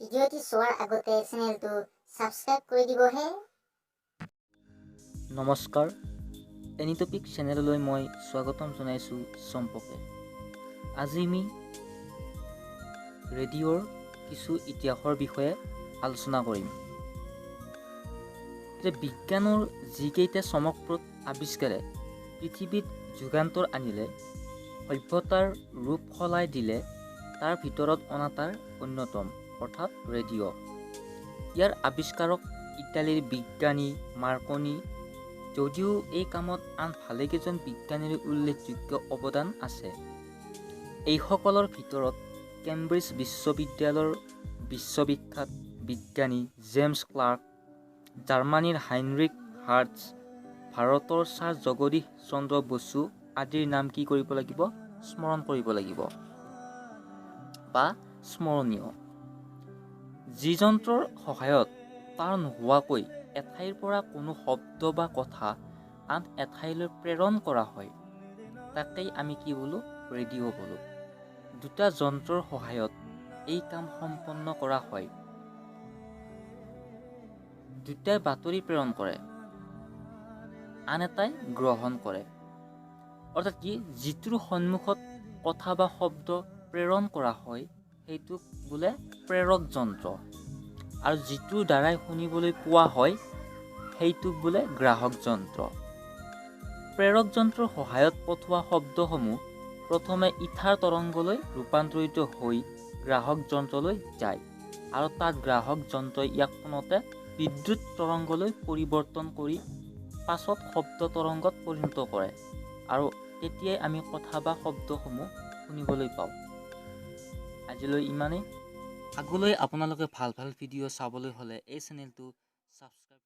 ভিডিঅ'টি চোৱাৰ আগতে চেনেলটো সাবস্ক্ৰাইব কৰি দিবহে। নমস্কাৰ, এনিটপিক চেনেললৈ মই স্বাগতম জনাইছোঁ চম্পকে। আজি আমি ৰেডিঅ'ৰ কিছু ইতিহাসৰ বিষয়ে আলোচনা কৰিম। যে বিজ্ঞানৰ যিকেইটা চমকপ্ৰদ আৱিষ্কাৰে পৃথিৱীত যুগান্তৰ আনিলে, সভ্যতাৰ ৰূপ সলাই দিলে, তাৰ ভিতৰত অনাতাঁৰ অন্যতম, অৰ্থাৎ ৰেডিঅ'। ইয়াৰ আৱিষ্কাৰক ইটালীৰ বিজ্ঞানী মাৰ্কনি, যদিও এই কামত আন ভালেকেইজন বিজ্ঞানীৰ উল্লেখযোগ্য অৱদান আছে। এইসকলৰ ভিতৰত কেম্ব্ৰিজ বিশ্ববিদ্যালয়ৰ বিশ্ববিখ্যাত বিজ্ঞানী জেমছ ক্লাৰ্ক, জাৰ্মানীৰ হাইনৰিক হাৰ্টজ, ভাৰতৰ ছাৰ জগদীশ চন্দ্ৰ বসু আদিৰ নাম কি কৰিব লাগিব? স্মৰণ কৰিব লাগিব বা স্মৰণীয়। যি যন্ত্ৰৰ সহায়ত তাঁৰ নোহোৱাকৈ এঠাইৰ পৰা কোনো শব্দ বা কথা আন এঠাইলৈ প্ৰেৰণ কৰা হয়, তাকেই আমি কি বোলো? ৰেডিঅ' বোলো। দুটা যন্ত্ৰৰ সহায়ত এই কাম সম্পন্ন কৰা হয়। দুটাই বাতৰি প্ৰেৰণ কৰে, আন এটাই গ্ৰহণ কৰে। অৰ্থাৎ কি, যিটোৰ সন্মুখত কথা বা শব্দ প্ৰেৰণ কৰা হয় সেইটোক বোলে প্ৰেৰক যন্ত্ৰ, আৰু যিটোৰ দ্বাৰাই শুনিবলৈ পোৱা হয় সেইটোক বোলে গ্ৰাহক যন্ত্ৰ। প্ৰেৰক যন্ত্ৰৰ সহায়ত পঠোৱা শব্দসমূহ প্ৰথমে ইথাৰ তৰংগলৈ ৰূপান্তৰিত হৈ গ্ৰাহক যন্ত্ৰলৈ যায়, আৰু তাত গ্ৰাহক যন্ত্ৰই ইয়াক পুনতে বিদ্যুৎ তৰংগলৈ পৰিৱৰ্তন কৰি পাছত শব্দ তৰংগত পৰিণত কৰে, আৰু তেতিয়াই আমি কথা বা শব্দসমূহ শুনিবলৈ পাওঁ। আজিলৈ ইমানেই। আগলৈ আপোনালোকে ভাল ভিডিঅ' চাবলৈ হ'লে এই চেনেলটো ছাবস্ক্ৰাইব